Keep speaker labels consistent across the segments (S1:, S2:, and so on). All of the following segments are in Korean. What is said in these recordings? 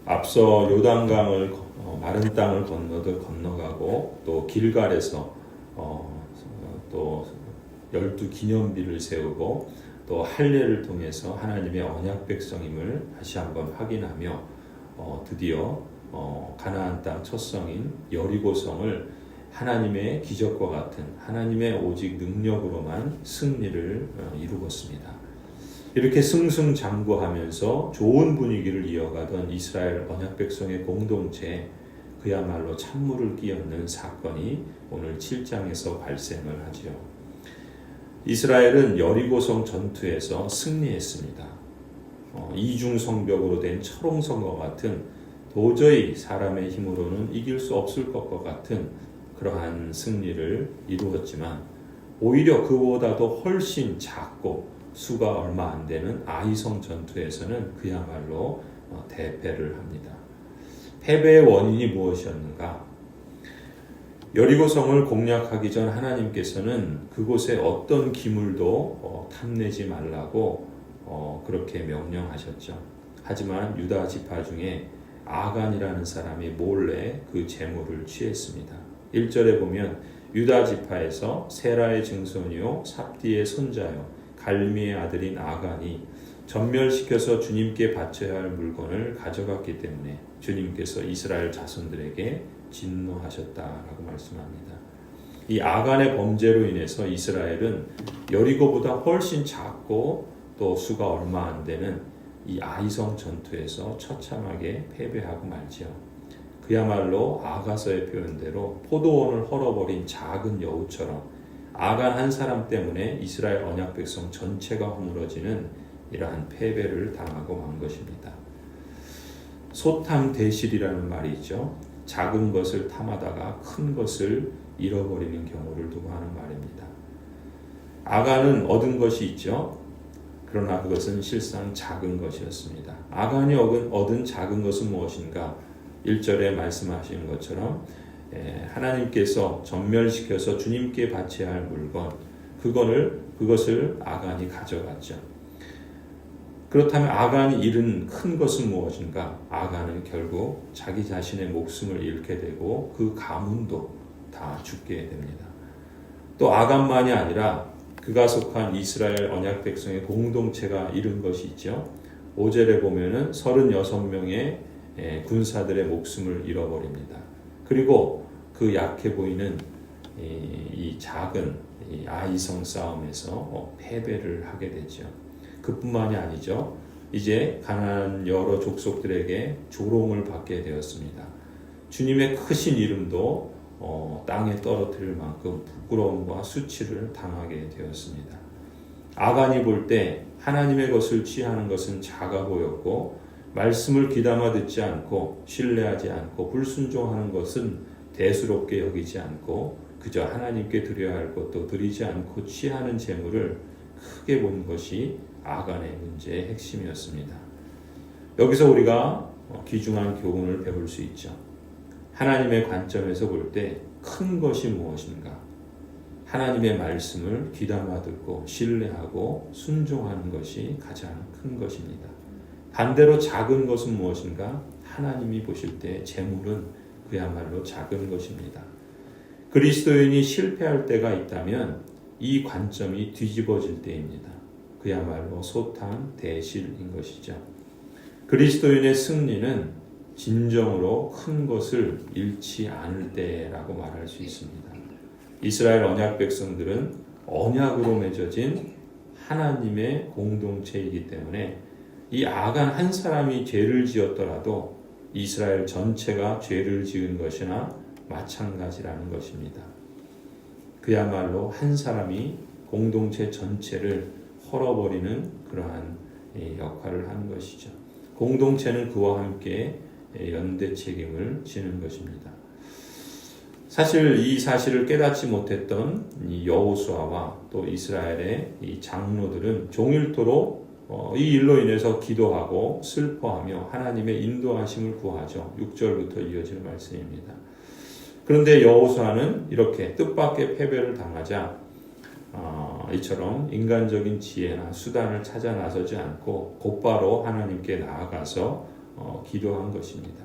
S1: 앞서 요단강을 마른 땅을 건너듯 건너가고 또 길갈에서 또 12기념비를 세우고 또 할례를 통해서 하나님의 언약 백성임을 다시 한번 확인하며 드디어 가나안 땅 첫 성인 여리고성을 하나님의 기적과 같은 하나님의 오직 능력으로만 승리를 이루었습니다. 이렇게 승승장구하면서 좋은 분위기를 이어가던 이스라엘 언약 백성의 공동체에 그야말로 찬물을 끼얹는 사건이 오늘 7장에서 발생을 하지요. 이스라엘은 여리고성 전투에서 승리했습니다. 이중성벽으로 된 철옹성과 같은 도저히 사람의 힘으로는 이길 수 없을 것과 같은 그러한 승리를 이루었지만 오히려 그보다도 훨씬 작고 수가 얼마 안 되는 아이성 전투에서는 그야말로 대패를 합니다. 패배의 원인이 무엇이었는가? 여리고성을 공략하기 전 하나님께서는 그곳에 어떤 기물도 탐내지 말라고 그렇게 명령하셨죠. 하지만 유다 지파 중에 아간이라는 사람이 몰래 그 재물을 취했습니다. 1절에 보면 유다 지파에서 세라의 증손이요 삽디의 손자요 갈미의 아들인 아간이 전멸시켜서 주님께 바쳐야 할 물건을 가져갔기 때문에 주님께서 이스라엘 자손들에게 진노하셨다라고 말씀합니다. 이 아간의 범죄로 인해서 이스라엘은 여리고보다 훨씬 작고 또 수가 얼마 안 되는 이 아이성 전투에서 처참하게 패배하고 말지요. 그야말로 아가서의 표현대로 포도원을 헐어버린 작은 여우처럼 아간 한 사람 때문에 이스라엘 언약 백성 전체가 허물어지는 이러한 패배를 당하고 만 것입니다. 소탐대실이라는 말이 있죠. 작은 것을 탐하다가 큰 것을 잃어버리는 경우를 두고 하는 말입니다. 아간은 얻은 것이 있죠. 그러나 그것은 실상 작은 것이었습니다. 아간이 얻은 작은 것은 무엇인가? 1절에 말씀하시는 것처럼 하나님께서 전멸시켜서 주님께 바쳐야 할 물건 그것을 아간이 가져갔죠. 그렇다면 아간이 잃은 큰 것은 무엇인가? 아간은 결국 자기 자신의 목숨을 잃게 되고 그 가문도 다 죽게 됩니다. 또 아간만이 아니라 그가 속한 이스라엘 언약 백성의 공동체가 잃은 것이 있죠. 5절에 보면은 36명의 군사들의 목숨을 잃어버립니다. 그리고 그 약해 보이는 이 작은 아이성 싸움에서 패배를 하게 되죠. 그뿐만이 아니죠. 이제 가나안 여러 족속들에게 조롱을 받게 되었습니다. 주님의 크신 이름도 땅에 떨어뜨릴 만큼 부끄러움과 수치를 당하게 되었습니다. 아간이 볼 때 하나님의 것을 취하는 것은 작아 보였고 말씀을 귀담아 듣지 않고 신뢰하지 않고 불순종하는 것은 대수롭게 여기지 않고 그저 하나님께 드려야 할 것도 드리지 않고 취하는 재물을 크게 본 것이 아간의 문제의 핵심이었습니다. 여기서 우리가 귀중한 교훈을 배울 수 있죠. 하나님의 관점에서 볼 때 큰 것이 무엇인가? 하나님의 말씀을 귀담아 듣고 신뢰하고 순종하는 것이 가장 큰 것입니다. 반대로 작은 것은 무엇인가? 하나님이 보실 때 재물은 그야말로 작은 것입니다. 그리스도인이 실패할 때가 있다면 이 관점이 뒤집어질 때입니다. 그야말로 소탐 대실인 것이죠. 그리스도인의 승리는 진정으로 큰 것을 잃지 않을 때라고 말할 수 있습니다. 이스라엘 언약 백성들은 언약으로 맺어진 하나님의 공동체이기 때문에 이 아간 한 사람이 죄를 지었더라도 이스라엘 전체가 죄를 지은 것이나 마찬가지라는 것입니다. 그야말로 한 사람이 공동체 전체를 헐어버리는 그러한 역할을 하는 것이죠. 공동체는 그와 함께 연대 책임을 지는 것입니다. 사실 이 사실을 깨닫지 못했던 이 여호수아와 또 이스라엘의 이 장로들은 종일토록 이 일로 인해서 기도하고 슬퍼하며 하나님의 인도하심을 구하죠. 6절부터 이어지는 말씀입니다. 그런데 여호수아는 이렇게 뜻밖의 패배를 당하자 이처럼 인간적인 지혜나 수단을 찾아 나서지 않고 곧바로 하나님께 나아가서 기도한 것입니다.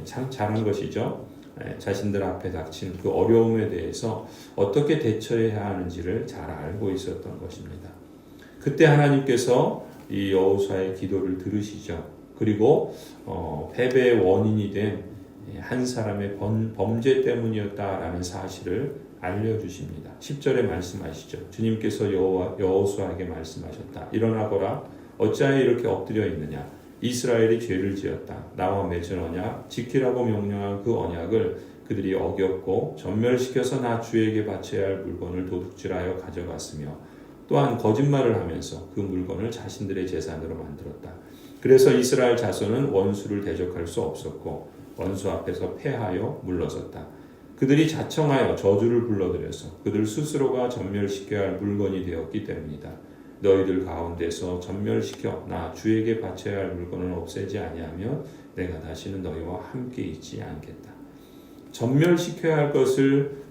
S1: 참 잘한 것이죠. 자신들 앞에 닥친 그 어려움에 대해서 어떻게 대처해야 하는지를 잘 알고 있었던 것입니다. 그때 하나님께서 이 여호수아의 기도를 들으시죠. 그리고 패배의 원인이 된 한 사람의 범죄 때문이었다라는 사실을 알려주십니다. 10절에 말씀하시죠. 주님께서 여호수아에게 말씀하셨다. 일어나거라. 어찌하여 이렇게 엎드려 있느냐. 이스라엘이 죄를 지었다. 나와 맺은 언약, 지키라고 명령한 그 언약을 그들이 어겼고 전멸시켜서 나 주에게 바쳐야 할 물건을 도둑질하여 가져갔으며 또한 거짓말을 하면서 그 물건을 자신들의 재산으로 만들었다. 그래서 이스라엘 자손은 원수를 대적할 수 없었고 원수 앞에서 패하여 물러섰다. 그들이 자청하여 저주를 불러들여서 그들 스스로가 전멸시켜야 할 물건이 되었기 때문이다. 너희들 가운데서 전멸시켜 나 주에게 바쳐야 할 물건을 없애지 아니하면 내가 다시는 너희와 함께 있지 않겠다. 전멸시켜야 할 것을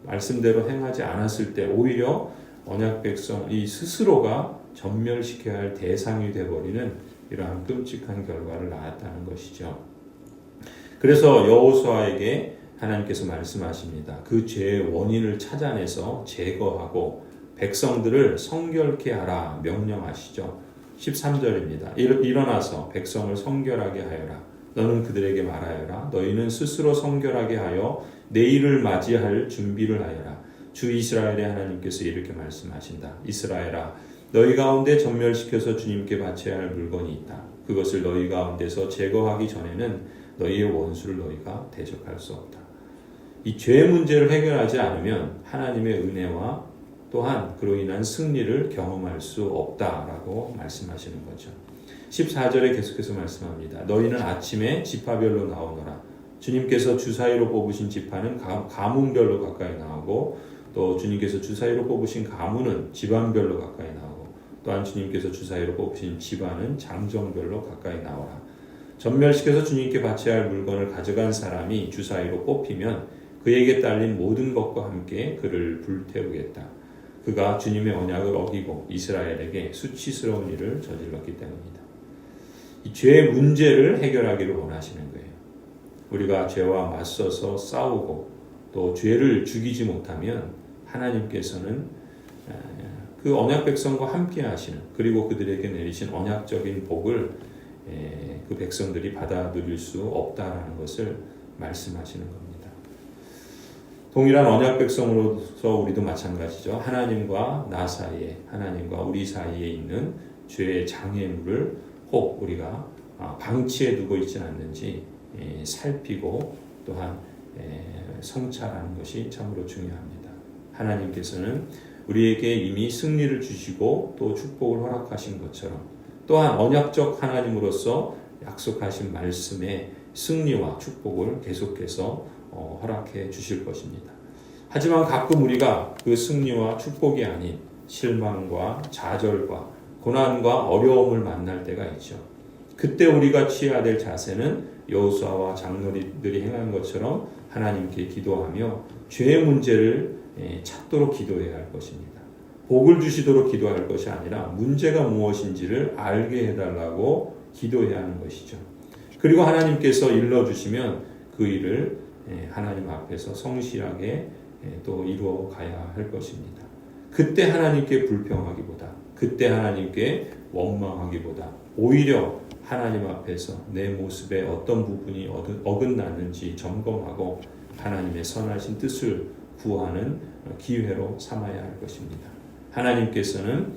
S1: 말씀대로 행하지 않았을 때 오히려 언약 백성이 스스로가 전멸시켜야 할 대상이 되어버리는 이러한 끔찍한 결과를 낳았다는 것이죠. 그래서 여호수아에게 하나님께서 말씀하십니다. 그 죄의 원인을 찾아내서 제거하고 백성들을 성결케 하라 명령하시죠. 13절입니다. 일어나서 백성을 성결하게 하여라. 너는 그들에게 말하여라. 너희는 스스로 성결하게 하여 내일을 맞이할 준비를 하여라. 주 이스라엘의 하나님께서 이렇게 말씀하신다. 이스라엘아, 너희 가운데 전멸시켜서 주님께 바쳐야 할 물건이 있다. 그것을 너희 가운데서 제거하기 전에는 너희의 원수를 너희가 대적할 수 없다. 이 죄 문제를 해결하지 않으면 하나님의 은혜와 또한 그로 인한 승리를 경험할 수 없다라고 말씀하시는 거죠. 14절에 계속해서 말씀합니다. 너희는 아침에 지파별로 나오너라. 주님께서 주사위로 뽑으신 지파는 가문별로 가까이 나오고 또 주님께서 주사위로 뽑으신 가문은 집안별로 가까이 나오고 또한 주님께서 주사위로 뽑으신 집안은 장정별로 가까이 나오라. 전멸시켜서 주님께 바쳐야 할 물건을 가져간 사람이 주사위로 뽑히면 그에게 딸린 모든 것과 함께 그를 불태우겠다. 그가 주님의 언약을 어기고 이스라엘에게 수치스러운 일을 저질렀기 때문이다. 이 죄의 문제를 해결하기를 원하시는 거예요. 우리가 죄와 맞서서 싸우고 또 죄를 죽이지 못하면 하나님께서는 그 언약 백성과 함께 하시는 그리고 그들에게 내리신 언약적인 복을 그 백성들이 받아 누릴 수 없다라는 것을 말씀하시는 겁니다. 동일한 언약 백성으로서 우리도 마찬가지죠. 하나님과 나 사이에, 하나님과 우리 사이에 있는 죄의 장애물을 꼭 우리가 방치해 두고 있지는 않는지 살피고 또한 성찰하는 것이 참으로 중요합니다. 하나님께서는 우리에게 이미 승리를 주시고 또 축복을 허락하신 것처럼 또한 언약적 하나님으로서 약속하신 말씀의 승리와 축복을 계속해서 허락해 주실 것입니다. 하지만 가끔 우리가 그 승리와 축복이 아닌 실망과 좌절과 고난과 어려움을 만날 때가 있죠. 그때 우리가 취해야 될 자세는 여호수아와 장로들이 행한 것처럼 하나님께 기도하며 죄의 문제를 찾도록 기도해야 할 것입니다. 복을 주시도록 기도할 것이 아니라 문제가 무엇인지를 알게 해달라고 기도해야 하는 것이죠. 그리고 하나님께서 일러주시면 그 일을 하나님 앞에서 성실하게 또 이루어 가야 할 것입니다. 그때 하나님께 불평하기보다 그때 하나님께 원망하기보다 오히려 하나님 앞에서 내 모습에 어떤 부분이 어긋났는지 점검하고 하나님의 선하신 뜻을 구하는 기회로 삼아야 할 것입니다. 하나님께서는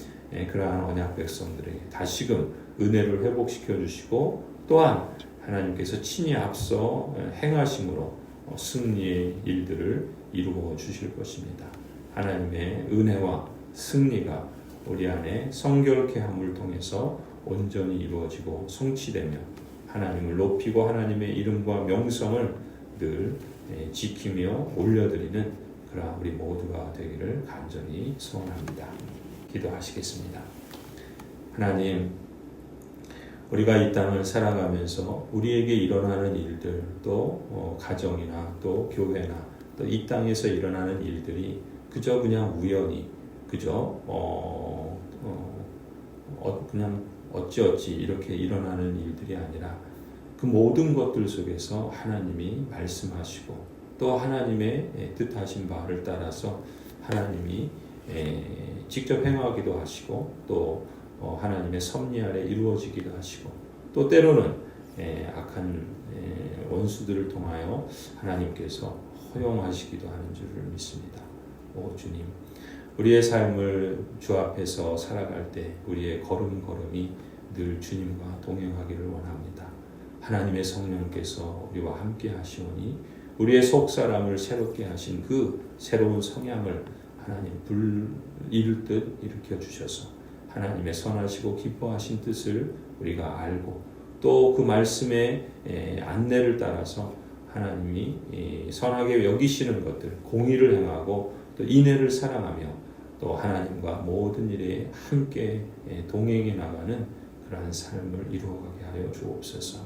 S1: 그러한 언약 백성들에게 다시금 은혜를 회복시켜 주시고 또한 하나님께서 친히 앞서 행하심으로 승리의 일들을 이루어 주실 것입니다. 하나님의 은혜와 승리가 우리 안에 성결케 함을 통해서 온전히 이루어지고 성취되며 하나님을 높이고 하나님의 이름과 명성을 늘 지키며 올려드리는 그러한 우리 모두가 되기를 간절히 소원합니다. 기도하시겠습니다. 하나님, 우리가 이 땅을 살아가면서 우리에게 일어나는 일들 또 가정이나 또 교회나 또 이 땅에서 일어나는 일들이 그저 그냥 우연히 그저 그냥 어찌어찌 이렇게 일어나는 일들이 아니라 그 모든 것들 속에서 하나님이 말씀하시고 또 하나님의 뜻하신 바를 따라서 하나님이 직접 행하기도 하시고 또 하나님의 섭리 아래 이루어지기도 하시고 또 때로는 악한 원수들을 통하여 하나님께서 허용하시기도 하는 줄을 믿습니다. 오 주님, 우리의 삶을 주 앞에서 살아갈 때 우리의 걸음걸음이 늘 주님과 동행하기를 원합니다. 하나님의 성령께서 우리와 함께 하시오니 우리의 속사람을 새롭게 하신 그 새로운 성향을 하나님 불이룰듯 일으켜 주셔서 하나님의 선하시고 기뻐하신 뜻을 우리가 알고 또 그 말씀의 안내를 따라서 하나님이 선하게 여기시는 것들, 공의를 행하고 또 인애를 사랑하며 또 하나님과 모든 일에 함께 동행해 나가는 그러한 삶을 이루어가게 하여 주옵소서.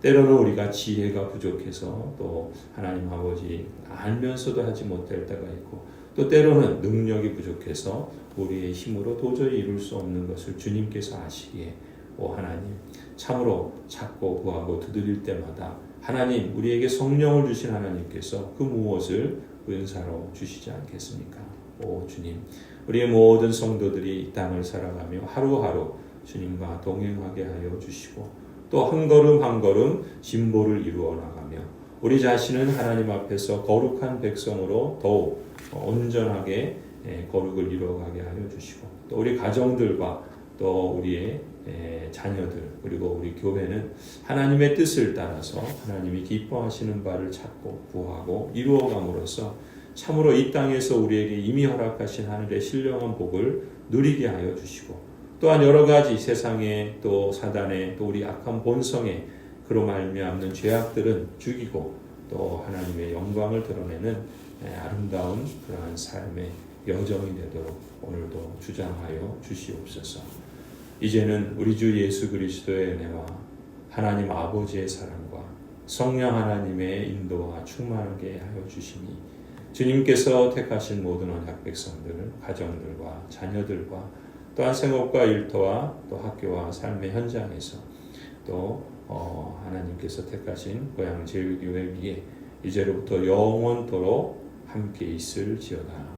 S1: 때로는 우리가 지혜가 부족해서 또 하나님 아버지 알면서도 하지 못할 때가 있고 또 때로는 능력이 부족해서 우리의 힘으로 도저히 이룰 수 없는 것을 주님께서 아시기에 오 하나님 참으로 찾고 구하고 두드릴 때마다 하나님 우리에게 성령을 주신 하나님께서 그 무엇을 은사로 주시지 않겠습니까? 오 주님, 우리의 모든 성도들이 이 땅을 살아가며 하루하루 주님과 동행하게 하여 주시고 또 한 걸음 한 걸음 진보를 이루어 나가며 우리 자신은 하나님 앞에서 거룩한 백성으로 더욱 온전하게 거룩을 이루어가게 하여 주시고 또 우리 가정들과 또 우리의 자녀들 그리고 우리 교회는 하나님의 뜻을 따라서 하나님이 기뻐하시는 바를 찾고 구하고 이루어감으로써 참으로 이 땅에서 우리에게 이미 허락하신 하늘의 신령한 복을 누리게 하여 주시고 또한 여러 가지 세상에 또 사단에 또 우리 악한 본성에 그로 말미암는 죄악들은 죽이고 또 하나님의 영광을 드러내는 아름다운 그러한 삶의 여정이 되도록 오늘도 주장하여 주시옵소서. 이제는 우리 주 예수 그리스도의 은혜와 하나님 아버지의 사랑과 성령 하나님의 인도와 충만하게 하여 주시니 주님께서 택하신 모든 언약 백성들, 가정들과 자녀들과 또한 생업과 일터와 또 학교와 삶의 현장에서 또 하나님께서 택하신 고향 제일교회 위에 이제로부터 영원토록 함께 있을지어다.